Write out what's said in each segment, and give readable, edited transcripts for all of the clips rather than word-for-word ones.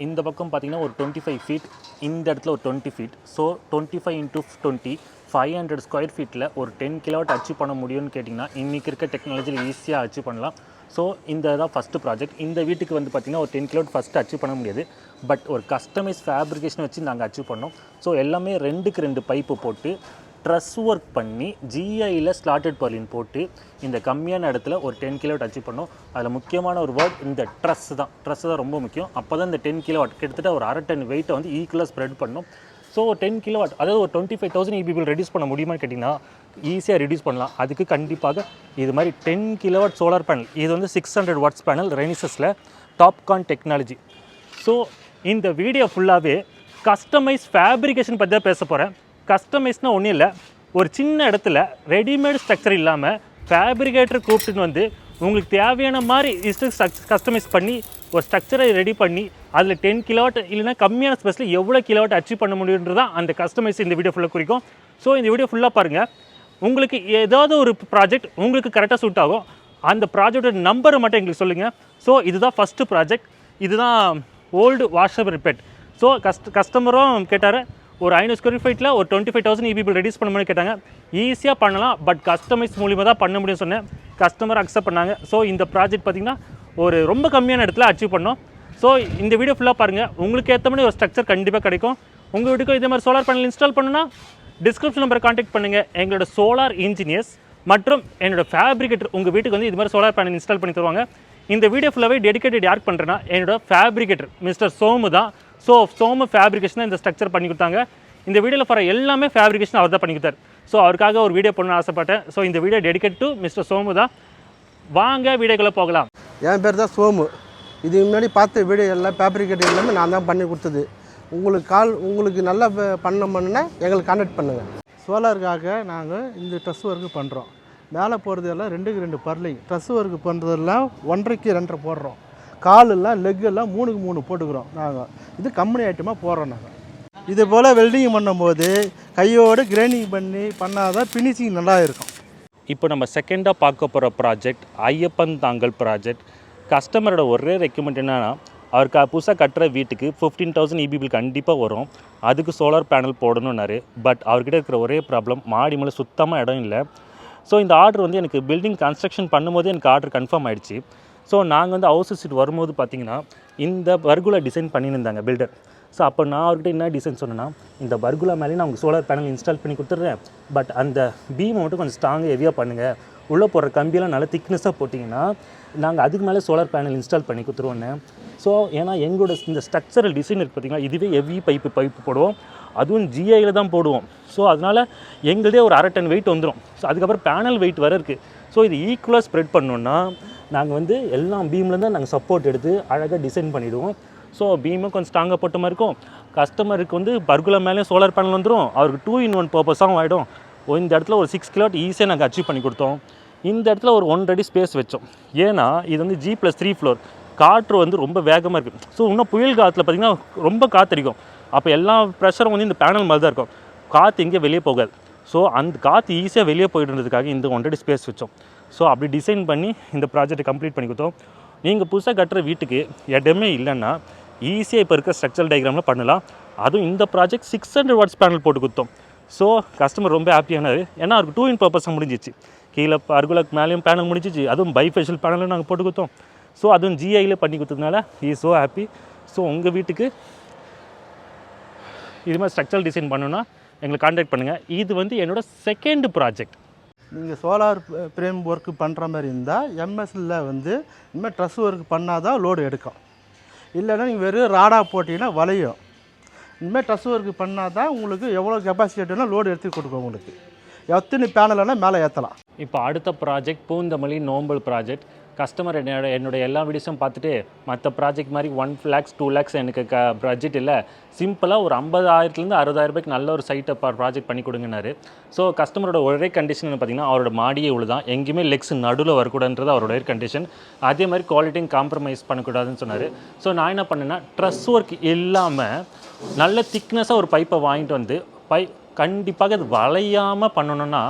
இந்த பக்கம் பார்த்தீங்கன்னா ஒரு 25 ஃபீட், இந்த இடத்துல ஒரு 20 ஃபீட். ஸோ 25 இன்ட்டு 20 500 ஸ்கொயர் ஃபீட்டில் ஒரு 10 கிலோவாட் அச்சீவ் பண்ண முடியும்னு கேட்டிங்கன்னா இன்றைக்கி இருக்க டெக்னாலஜியில் ஈஸியாக அச்சீவ் பண்ணலாம். ஸோ இந்த தான் ஃபஸ்ட்டு ப்ராஜெக்ட். இந்த வீட்டுக்கு வந்து பார்த்திங்கன்னா ஒரு 10 கிலோவாட் ஃபஸ்ட்டு அச்சீவ் பண்ண முடியாது. பட் ஒரு கஸ்டமைஸ் ஃபேப்ரிகேஷன் வச்சு நாங்கள் அச்சீவ் பண்ணோம். ஸோ எல்லாமே 2க்கு 2 பைப்பு போட்டு ட்ரஸ் ஒர்க் பண்ணி ஜிஐயில் ஸ்லாட்டட் பர்லின் போட்டு இந்த கம்மியான இடத்துல ஒரு 10 கிலோவாட் அச்சீவ் பண்ணோம். அதில் முக்கியமான ஒரு வேர்ட் இந்த ட்ரஸ் தான் ரொம்ப முக்கியம். அப்போ தான் இந்த 10 கிலோவாட் கிட்டத்தட்ட ஒரு 1/2 டன் வெயிட்டை வந்து ஈக்குவலாக ஸ்ப்ரெட் பண்ணோம். ஸோ 10 கிலோவாட் அதாவது ஒரு 25,000 EBB ரெடியூஸ் பண்ண முடியுமான்னு கேட்டிங்கன்னா ஈஸியாக ரெடியூஸ் பண்ணலாம். அதுக்கு கண்டிப்பாக இது மாதிரி 10 கிலோவாட் சோலார் பேனல், இது வந்து 600 வாட்ஸ் பேனல் ரெனிசஸில் டாப்கான் டெக்னாலஜி. ஸோ இந்த வீடியோ ஃபுல்லாகவே கஸ்டமைஸ் ஃபேப்ரிகேஷன் பற்றி தான் பேச போகிறேன். கஸ்டமைஸ்னால் ஒன்றும் இல்லை, ஒரு சின்ன இடத்துல ரெடிமேட் ஸ்ட்ரக்சர் இல்லாமல் ஃபேப்ரிகேட்டர் கூப்பிட்டுன்னு வந்து உங்களுக்கு தேவையான மாதிரி கஸ்டமைஸ் பண்ணி ஒரு ஸ்ட்ரக்சரை ரெடி பண்ணி அதில் 10 கிலோவாட் இல்லைனா கம்மியான ஸ்பேஸில் எவ்வளோ கிலோவாட் அச்சீவ் பண்ண முடியுன்றது தான் அந்த கஸ்டமைஸ் இந்த வீடியோ ஃபுல்லாக குறிக்கும். ஸோ இந்த வீடியோ ஃபுல்லாக பாருங்கள். உங்களுக்கு ஏதாவது ஒரு ப்ராஜெக்ட் உங்களுக்கு கரெக்டாக சூட் ஆகும். அந்த ப்ராஜெக்டோட நம்பரை மட்டும் எங்களுக்கு சொல்லுங்கள். ஸோ இதுதான் ஃபஸ்ட்டு ப்ராஜெக்ட். இதுதான் ஓல்டு வாஷர் ரிப்பேட். ஸோ கஸ்டமரும் கேட்டார், ஒரு 500 ஸ்கொயர் ஃபீட்டில் ஒரு 25,000 EBB ரெடியூஸ் பண்ண மாதிரி கேட்டாங்க. ஈஸியாக பண்ணலாம், பட் கஸ்டமைஸ் மூலிமா தான் பண்ண முடியும்னு சொன்னேன். கஸ்டமர் அக்செப்ட் பண்ணாங்க. ஸோ இந்த ப்ராஜெக்ட் பார்த்திங்கன்னா ஒரு ரொம்ப கம்மியான இடத்துல அச்சீவ் பண்ணோம். ஸோ இந்த வீடியோ ஃபுல்லாக பாருங்கள். உங்களுக்கு ஏற்ற மாதிரி ஒரு ஸ்ட்ரக்சர் கண்டிப்பாக கிடைக்கும். உங்கள் வீட்டுக்கும் இதே மாதிரி சோலார் பேனல் இன்ஸ்டால் பண்ணுன்னா டிஸ்கிரிப்ஷன் நம்பரை கான்டாக்ட் பண்ணுங்கள். எங்களோட சோலார் இன்ஜினியர்ஸ் மற்றும் என்னோட ஃபேப்ரிகேட்டர் உங்கள் வீட்டுக்கு வந்து இது மாதிரி சோலார் பேனல் இன்ஸ்டால் பண்ணி தருவாங்க. இந்த வீடியோ ஃபுல்லாகவே டெடிகேட்டட் யாருக்கு பண்ணுறேன்னா என்னோட ஃபேப்ரிகேட்டர் மிஸ்டர் சோமு தான். ஸோ சோமு ஃபேப்ரிகேஷன் தான் இந்த ஸ்ட்ரக்சர் பண்ணி கொடுத்தாங்க. இந்த வீடியோவில் வர எல்லாமே ஃபேப்ரிகேஷன் அவர் தான் பண்ணி கொடுத்தார். ஸோ அவருக்காக ஒரு வீடியோ பண்ணணும்னு ஆசைப்பட்டேன். ஸோ இந்த video dedicate to mister Somu தான். வாங்க வீடியோக்குள்ளே போகலாம். என் பேர் தான் சோமு. இதுக்கு முன்னாடி பார்த்த வீடியோ எல்லாம் ஃபேப்ரிகேட் எல்லாமே நான் தான் பண்ணி கொடுத்தது. உங்களுக்கு நல்லா பண்ணணும்னா எங்களுக்கு கான்டாக்ட் பண்ணுங்கள். சோலாருக்காக நாங்கள் இந்த ட்ரெஸ் ஒர்க்கு பண்ணுறோம். மேலே போகிறது எல்லாம் 2க்கு 2 பர்லிங். ட்ரெஸ் ஒர்க்கு பண்ணுறதெல்லாம் 1.5க்கு 2.5 போடுறோம். காலெல்லாம் லெக்கெல்லாம் 3க்கு 3 போட்டுக்கிறோம். நாங்கள் இது கம்பெனி ஐட்டமாக போடுறோம். நாங்கள் இது போல் வெல்டிங் பண்ணும்போது கையோடு கிரைண்டிங் பண்ணால் தான் ஃபினிஷிங் நல்லா இருக்கும். இப்போ நம்ம செகண்டாக பார்க்க போகிற ப்ராஜெக்ட் ஐயப்பன் தாங்கல் ப்ராஜெக்ட். கஸ்டமரோட ஒரே ரெக்கமெண்ட் என்னென்னா, அவருக்கு புதுசாக கட்டுற வீட்டுக்கு 15,000 EBB கண்டிப்பாக வரும். அதுக்கு சோலார் பேனல் போடணுன்னாரு. பட் அவர்கிட்ட இருக்கிற ஒரே ப்ராப்ளம், மாடி மேலே சுத்தமாக இடம் இல்லை. ஸோ இந்த ஆர்டர் வந்து எனக்கு பில்டிங் கன்ஸ்ட்ரக்ஷன் பண்ணும்போது எனக்கு ஆர்டர் கன்ஃபார்ம் ஆகிடுச்சு. ஸோ நாங்கள் வந்து ஹவுஸ் விசிட் வரும்போது பார்த்திங்கன்னா இந்த பர்குலா டிசைன் பண்ணியிருந்தாங்க பில்டர். ஸோ அப்போ நான் அவர்கிட்ட என்ன டிசைன் சொன்னேன்னா, இந்த பர்குலா மேலே நான் உங்களுக்கு சோலார் பேனல் இன்ஸ்டால் பண்ணி கொடுத்துட்றேன். பட் அந்த பீமை மட்டும் கொஞ்சம் ஸ்ட்ராங்காக ஹெவியாக பண்ணுங்கள். உள்ளே போடுற கம்பியெல்லாம் நல்லா திக்னஸாக போட்டிங்கன்னா நாங்கள் அதுக்கு மேலே சோலார் பேனல் இன்ஸ்டால் பண்ணி கொடுத்துருவோன்னு. ஸோ ஏன்னா எங்களோட இந்த ஸ்ட்ரக்சரல் டிசைன் இருக்குது பார்த்திங்கன்னா, இதுவே ஹெவி பைப்பு போடுவோம். அதுவும் ஜிஐயில் தான் போடுவோம். ஸோ அதனால் எங்களுதே ஒரு 1/2 டன் வெயிட் வந்துடும். ஸோ அதுக்கப்புறம் பேனல் வெயிட் வர இருக்குது. ஸோ இது ஈக்குவலாக ஸ்ப்ரெட் பண்ணோன்னா நாங்கள் வந்து எல்லா பீம்லேருந்து நாங்கள் சப்போர்ட் எடுத்து அழகாக டிசைன் பண்ணிவிடுவோம். ஸோ பீமும் கொஞ்சம் ஸ்ட்ராங்காக போட்ட மாதிரி இருக்கும். கஸ்டமருக்கு வந்து பர்குலா மேலே சோலார் பேனல் வந்துடும். அவருக்கு 2-in-1 பர்பஸாகவும் ஆகிடும். இந்த இடத்துல ஒரு 6 கிலோவாட் ஈஸியாக நாங்கள் அச்சீவ் பண்ணி கொடுத்தோம். இந்த இடத்துல ஒரு 1 அடி ஸ்பேஸ் வச்சோம். ஏன்னா இது வந்து G+3 ஃப்ளோர். காற்று வந்து ரொம்ப வேகமாக இருக்குது. ஸோ இன்னும் புயல் காற்றுல பார்த்திங்கன்னா ரொம்ப காற்றடிக்கும். அப்போ எல்லா ப்ரெஷரும் வந்து இந்த பேனல் மாதிரி தான் இருக்கும். காற்று எங்கேயும் வெளியே போகாது. ஸோ அந்த காற்று ஈஸியாக வெளியே போயிடுறதுக்காக இந்த 1 அடி ஸ்பேஸ் வச்சோம். ஸோ அப்படி டிசைன் பண்ணி இந்த ப்ராஜெக்ட்டை கம்ப்ளீட் பண்ணி கொடுத்தோம். நீங்கள் புதுசாக கட்டுற வீட்டுக்கு இடமே இல்லைன்னா ஈஸியாக இப்போ இருக்க ஸ்ட்ரக்சரல் டயக்ராமில் பண்ணலாம். அதுவும் இந்த ப்ராஜெக்ட் 600 வாட்ஸ் பேனல் போட்டு கொடுத்தோம். ஸோ கஸ்டமர் ரொம்ப ஹாப்பியானார். ஏன்னா அவருக்கு 2-in பர்பஸாக முடிஞ்சிச்சு. கீழே பர்குலாக்கு மேலேயும் பேனல் முடிஞ்சிச்சு. அதுவும் பைஃபேஷியல் பேனலும் நாங்கள் போட்டு கொடுத்தோம். ஸோ அதுவும் ஜிஐயில் பண்ணி கொடுத்ததுனால இஸ் ஸோ ஹாப்பி. ஸோ உங்கள் வீட்டுக்கு இது மாதிரி ஸ்ட்ரக்சரல் டிசைன் பண்ணணுன்னா எங்களை கான்டாக்ட் பண்ணுங்கள். இது வந்து என்னோடய செகண்ட் ப்ராஜெக்ட். நீங்கள் சோலார் ஃப்ரேம் ஒர்க்கு பண்ணுற மாதிரி இருந்தால் எம்எஸ்ல வந்து இனிமேல் ட்ரெஸ் ஒர்க் பண்ணால் தான் லோடு எடுக்கும். இல்லைன்னா நீங்கள் வெறும் ராடாக போட்டிங்கன்னா வளையும். இனிமேல் ட்ரெஸ் ஒர்க்கு பண்ணால் தான் உங்களுக்கு எவ்வளோ கெப்பாசிட்டினா லோடு எடுத்து கொடுக்கும். உங்களுக்கு எத்தனை பேனல்னா மேலே ஏற்றலாம். இப்போ அடுத்த ப்ராஜெக்ட் பூந்தமல்லி நோம்பல் ப்ராஜெக்ட். கஸ்டமர் என்னோட எல்லா வீடியோஸும் பார்த்துட்டு மற்ற ப்ராஜெக்ட் மாதிரி 1 lakhs 2 lakhs எனக்கு பட்ஜெட் இல்லை, சிம்பிளாக ஒரு 50,000 60,000 ரூபாய்க்கு நல்ல ஒரு சைட்டை ப்ராஜெக்ட் பண்ணி கொடுங்கனாரு. ஸோ கஸ்டமரோட ஒரே கண்டிஷன் பார்த்திங்கன்னா அவரோட மாடியே இவ்வளோ தான், எங்கேயுமே லெக்ஸ் நடுவில் வரக்கூடாதுன்றது அவரோட கண்டிஷன். அதே மாதிரி குவாலிட்டியும் காம்ப்ரமைஸ் பண்ணக்கூடாதுன்னு சொன்னார். ஸோ நான் என்ன பண்ணேன்னா, ட்ரெஸ் ஒர்க் இல்லாமல் நல்ல திக்னஸாக ஒரு பைப்பை வாங்கிட்டு வந்து கண்டிப்பாக அது வளையாமல் பண்ணணுன்னா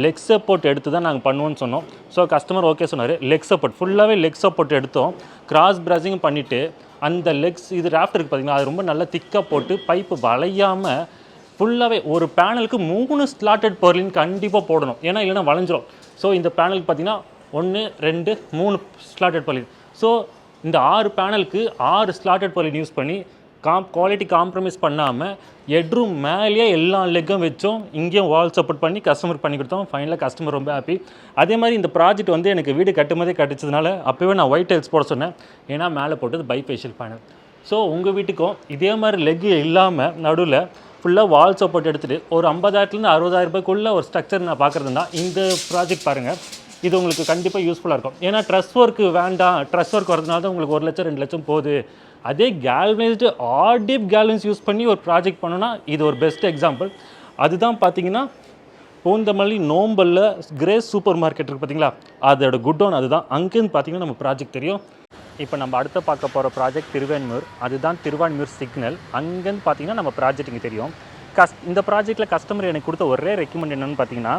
லெக் சப்போர்ட் எடுத்து தான் நாங்கள் பண்ணுவோன்னு சொன்னோம். ஸோ கஸ்டமர் ஓகே சொன்னார். லெக் சப்போர்ட் ஃபுல்லாகவே லெக் சப்போர்ட் எடுத்தோம். கிராஸ் பிரஷிங் பண்ணிவிட்டு அந்த லெக்ஸ் இது ராஃப்ட் இருக்குது பார்த்தீங்கன்னா, அது ரொம்ப நல்லா திக்காக போட்டு பைப்பு வளையாமல் ஃபுல்லாகவே ஒரு பேனலுக்கு 3 ஸ்லாட்டட் பர்லின் கண்டிப்பாக போடணும். ஏன்னா இல்லைனா வளைஞ்சிரும். ஸோ இந்த பேனலுக்கு பார்த்தீங்கன்னா 1 2 3 ஸ்லாட்டட் பர்லின். ஸோ இந்த 6 பேனலுக்கு 6 ஸ்லாட்டட் பர்லின் யூஸ் பண்ணி குவாலிட்டி காம்ப்ரமைஸ் பண்ணாமல் ஹெட்ரூம் மேலேயே எல்லா லெக்கும் வச்சோம். இங்கேயும் வால் சப்போர்ட் பண்ணி கஸ்டமர் பண்ணி கொடுத்தோம். ஃபைனலாக கஸ்டமர் ரொம்ப ஹாப்பி. அதே மாதிரி இந்த ப்ராஜெக்ட் வந்து எனக்கு வீடு கட்டும்போதே கிடச்சதுனால அப்போவே நான் ஒயிட் டைல்ஸ் போட சொன்னேன். ஏன்னா மேலே போட்டது பைஃபேஷியல் பேனல். ஸோ உங்கள் வீட்டுக்கும் இதே மாதிரி லெக் இல்லாமல் நடுவில் ஃபுல்லாக வால் சப்போர்ட் எடுத்துகிட்டு ஒரு 50,000 60,000 ரூபாய்க்குள்ளே ஒரு ஸ்ட்ரக்சர் நான் பார்க்குறதுனா இந்த ப்ராஜெக்ட் பாருங்கள். இது உங்களுக்கு கண்டிப்பாக யூஸ்ஃபுல்லாக இருக்கும். ஏன்னா ட்ரஸ் ஒர்க்கு வேண்டாம், ட்ரஸ் ஒர்க் வரதுனால தான் உங்களுக்கு 1 லட்சம் 2 லட்சம் போகுது. அதே கேல்வனைஸ்டு ஆர்டிப் கேல்வன்ஸ் யூஸ் பண்ணி ஒரு ப்ராஜெக்ட் பண்ணோன்னா இது ஒரு பெஸ்ட் எக்ஸாம்பிள். அதுதான் பார்த்தீங்கன்னா பூந்தமல்லி நோம்பலில் கிரேஸ் சூப்பர் மார்க்கெட் இருக்குது பார்த்தீங்களா, அதோட குட்டோன் அதுதான். அங்கேருந்து பார்த்தீங்கன்னா நம்ம ப்ராஜெக்ட் தெரியும். இப்போ நம்ம அடுத்த பார்க்க போகிற ப்ராஜெக்ட் திருவான்மியூர். அதுதான் திருவான்மியூர் சிக்னல். அங்கேருந்து பார்த்தீங்கன்னா நம்ம ப்ராஜெக்ட் இங்கே தெரியும். இந்த ப்ராஜெக்ட்டில் கஸ்டமர் எனக்கு கொடுத்த ஒரே ரெக்கமெண்ட் என்னென்னு பார்த்தீங்கன்னா,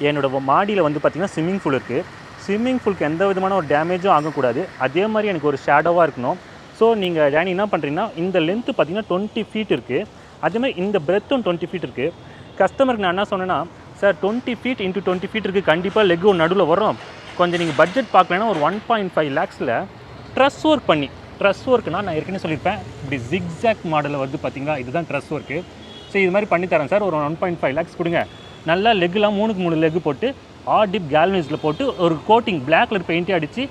என்னோடய மாடியில் வந்து பார்த்திங்கன்னா ஸ்விம்மிங் பூல் இருக்குது. ஸ்விம்மிங் பூலுக்கு எந்த விதமான ஒரு டேமேஜும் ஆகக்கூடாது. அதே மாதிரி எனக்கு ஒரு ஷேடோவாக இருக்கணும். ஸோ நீங்கள் டேனி என்ன பண்ணுறீங்கன்னா, இந்த லென்த்து பார்த்தீங்கன்னா 20 ஃபீட் இருக்குது. அதேமாதிரி இந்த பிரெத்தும் 20 ஃபீட் இருக்குது. கஸ்டமருக்கு நான் என்ன சொன்னேன்னா, சார் 20 ஃபீட் இன்ட்டு 20 ஃபீட் இருக்குது, கண்டிப்பாக லெக் ஒரு நடுவில் வரும். கொஞ்சம் நீங்கள் பட்ஜெட் பார்க்கலன்னா ஒரு 1.5 lakhஸில் ட்ரஸ் ஒர்க் பண்ணி, ட்ரஸ் ஒர்க்குனா நான் ஏற்கனவே சொல்லியிருப்பேன், இப்படி ஜிக்ஸாக் மாடலில் வந்து பார்த்தீங்களா, இதுதான் ட்ரஸ் ஒர்க்கு. ஸோ இது மாதிரி பண்ணித்தரேன் சார், ஒரு 1.5 lakhs கொடுங்க. நல்லா லெக்லாம் 3க்கு 3 லெக் போட்டு ஆர்டிப் கேல்வனைஸில் போட்டு ஒரு கோட்டிங் பிளாக் கலர் பெயிண்டே அடித்து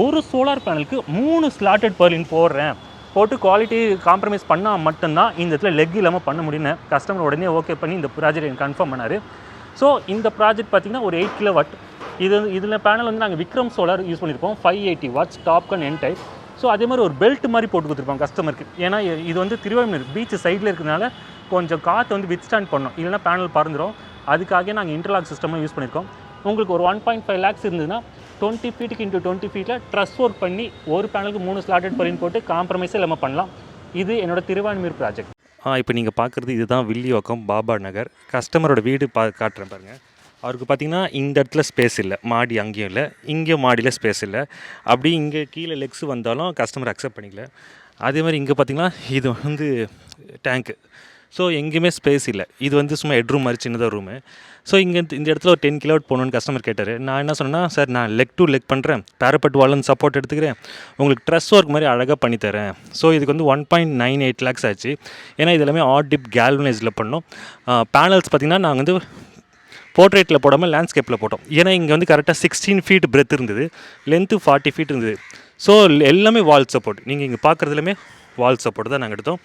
ஒரு சோலார் பேனலுக்கு 3 ஸ்லாட்டட் பர்லின் போடுறேன். போட்டு குவாலிட்டி காம்ப்ரமைஸ் பண்ணால் மட்டும்தான் இந்த இடத்துல லெக் இல்லாமல் பண்ண முடியும்னு கஸ்டமர் உடனே ஓகே பண்ணி இந்த ப்ராஜெக்ட் எனக்கு கன்ஃபார்ம் பண்ணார். ஸோ இந்த ப்ராஜெக்ட் பார்த்திங்கன்னா ஒரு 8 கிலோவாட். இதில் பேனல் வந்து நாங்கள் விக்ரம் சோலார் யூஸ் பண்ணியிருப்போம். 580 watts டாப்கன் என் டைப். ஸோ அதே மாதிரி ஒரு பெல்ட் மாதிரி போட்டு கொடுத்துருப்போம் கஸ்டமருக்கு. ஏன்னா இது வந்து திருவான்மியூர் பீச் சைடில் இருக்கிறதுனால கொஞ்சம் காற்று வந்து வித்ஸ்டாண்ட் பண்ணணும், இல்லைனா பேனல் பறந்துடும். அதுக்காக நாங்கள் இன்டர்லாக் சிஸ்டமாக யூஸ் பண்ணியிருக்கோம். உங்களுக்கு ஒரு 1.5 lakhs இருந்ததுன்னா 20 ஃபீட்டுக்கு இன்ட்டு 20 ஃபீட்டில் ட்ரஸ் ஒர்க் பண்ணி ஒரு பேனலுக்கு 3 ஸ்லாட்டட் பர்லின் போட்டு காம்ப்ரமைஸே இல்லாமல் பண்ணலாம். இது என்னோட திருவான்மியூர் ப்ராஜெக்ட். இப்போ நீங்கள் பார்க்குறது இதுதான் வில்லிவாக்கம் பாபா நகர். கஸ்டமரோட வீடு காட்டுறேன் பாருங்கள். அவருக்கு பார்த்திங்கன்னா இந்த இடத்துல ஸ்பேஸ் இல்லை, மாடி அங்கேயும் இல்லை, இங்கேயும் மாடியில் ஸ்பேஸ் இல்லை. அப்படி இங்கே கீழே லெக்ஸ் வந்தாலும் கஸ்டமர் அக்செப்ட் பண்ணிக்கல. அதே மாதிரி இங்கே பார்த்திங்கன்னா இது வந்து டேங்க்கு. ஸோ எங்கேயுமே ஸ்பேஸ் இல்லை. இது வந்து சும்மா ஹெட்ரூம் மாதிரி சின்னதாக ரூமு. ஸோ இந்த இடத்துல ஒரு 10 கிலோவாட் போகணுன்னு கஸ்டமர் கேட்டார். நான் என்ன சொன்னேன்னா, சார் நான் லெக் டு லெக் பண்ணுறேன், பேரப்பட் வால்னு சப்போர்ட் எடுத்துக்கிறேன், உங்களுக்கு ட்ரஸ் ஒர்க் மாதிரி அழகாக பண்ணித்தரேன். ஸோ இதுக்கு வந்து 1.98 lakhs ஆச்சு. ஏன்னா இது எல்லாமே ஆர்டிப் கேல்வனைஸில் பண்ணோம். பேனல்ஸ் பார்த்திங்கன்னா நாங்கள் வந்து போர்ட்ரேட்டில் போடாமல் லேண்ட்ஸ்கேப்பில் போட்டோம். ஏன்னா இங்கே வந்து கரெக்டாக 16 ஃபீட் பிரெத் இருந்தது, லென்த்து 40 ஃபீட் இருந்தது. ஸோ எல்லாமே வால் சப்போர்ட். நீங்கள் இங்கே பார்க்குறதுலையுமே வால் சப்போர்ட் தான் நாங்கள் எடுத்தோம்.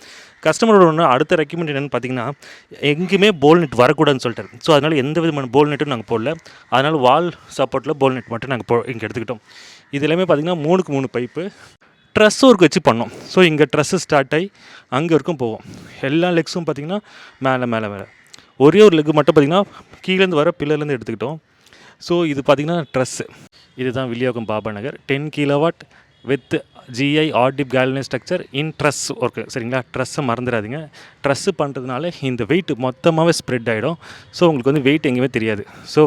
கஸ்டமரோட ஒன்று அடுத்த ரெக்கமெண்ட் என்னென்னு பார்த்தீங்கன்னா, எங்கேயுமே போல் நெட் வரக்கூடாதுன்னு சொல்லிட்டாரு. ஸோ அதனால் எந்த விதமான போல் நெட்டும் நாங்கள் போடல. அதனால் வால் சப்போர்ட்டில் போல் நெட் மட்டும் நாங்கள் இங்கே எடுத்துக்கிட்டோம். இது எல்லாமே பார்த்திங்கன்னா 3க்கு 3 பைப்பு ட்ரஸ் ஒர்க் வச்சு பண்ணோம். ஸோ இங்கே ட்ரஸ்ஸு ஸ்டார்ட் ஆகி அங்கே வரைக்கும் போவோம். எல்லா லெக்ஸும் பார்த்திங்கன்னா மேலே ஒரே ஒரு லெக் மட்டும் பார்த்திங்கன்னா கீழேருந்து வர பில்லர்லேருந்து எடுத்துக்கிட்டோம். ஸோ இது பார்த்திங்கன்னா ட்ரஸ்ஸு. இதுதான் Villivakkam Baba Nagar. 10 kilowatt with GI hot dip galvanised structure in truss work. சரிங்களா, ட்ரஸ்ஸை மறந்துடாதீங்க. ட்ரஸ்ஸு பண்ணுறதுனால இந்த வெயிட் மொத்தமாகவே ஸ்ப்ரெட் ஆகிடும். ஸோ உங்களுக்கு வந்து வெயிட் எங்கேயுமே தெரியாது. ஸோ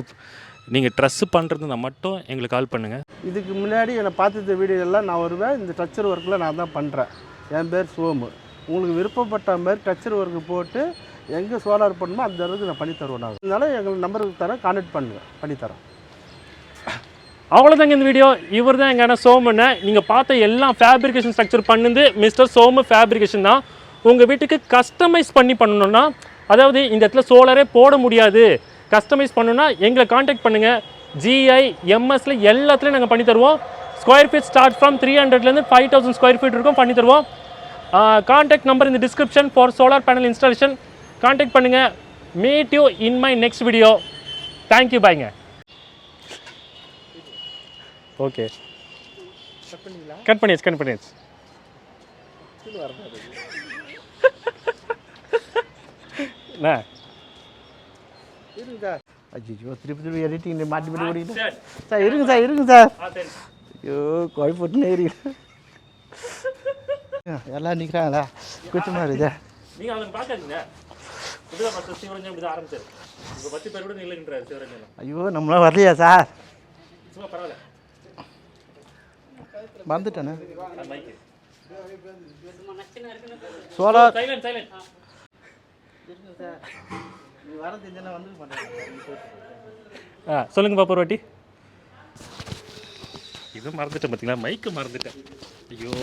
நீங்கள் ட்ரஸ்ஸு பண்ணுறதுனா மட்டும் எங்களுக்கு கால் பண்ணுங்கள். இதுக்கு முன்னாடி என்னை பார்த்துட்ட வீடியோலாம் நான் வருவேன். இந்த ஸ்ட்ரக்சர் ஒர்க்கில் நான் தான் பண்ணுறேன். என் பேர் சோமு. உங்களுக்கு விருப்பப்பட்ட மாதிரி ஸ்ட்ரக்சர் ஒர்க்கு போட்டு எங்கே சோலார் பண்ணணுமோ அந்த அளவுக்கு நான் பண்ணித்தருவேன். நான் அதனால எங்களுக்கு நம்பருக்கு தரேன், கான்டாக்ட் பண்ணுங்கள், பண்ணித்தரேன். அவ்வளோதாங்க இந்த வீடியோ. இவர் தான் எங்கன்னா சோமுன்னு நீங்கள் பார்த்த எல்லாம் ஃபேப்ரிகேஷன் ஸ்ட்ரக்சர் பண்ணுது மிஸ்டர் சோமு ஃபேப்ரிகேஷன் தான். உங்கள் வீட்டுக்கு கஸ்டமைஸ் பண்ணணுன்னா, அதாவது இந்த இடத்துல சோலாரே போட முடியாது, கஸ்டமைஸ் பண்ணணுன்னா எங்களை காண்டாக்ட் பண்ணுங்கள். ஜிஐ எம்எஸ்ல எல்லாத்துலேயும் நாங்கள் பண்ணி தருவோம். ஸ்கொயர் ஃபீட் ஸ்டார்ட் ஃப்ரம் 300லேருந்து 5000 ஸ்கொயர் ஃபீட் இருக்கும் பண்ணி தருவோம். காண்டாக்ட் நம்பர் இந்த description for solar panel installation. Contact பண்ணுங்கள். Meet you in my next video. Thank you, பாய்ங்க. ஓகே, கட் பண்ணியாச்சு. ஐயோ, திருப்பி எடிட்டிங் மாட்டி ஓடிக்கிட்டேன் சார். இருங்க சார். ஐயோ, குழப்பட்டுனே இருக்கு. எல்லாம் நிற்கிறாங்களா? கூச்சமாக இருக்குதா? நீங்கள் அதை பார்க்காதீங்க. சிவரஞ்சன் இப்படி ஆரம்பிச்சார். இப்போ 10 பேர் கூட இல்லைன்றார் சிவரஞ்சன். ஐயோ, நம்மளாம் வரலையா சார்? சும்மா பரவாயில்ல, மறந்துட்டேண்ணே. Solar silent silent. சொல்லுங்க பாப்பா ஒரு வாட்டி. இது மறந்துட்டேன் பார்த்தீங்களா, மைக்கு மறந்துட்டேன். ஐயோ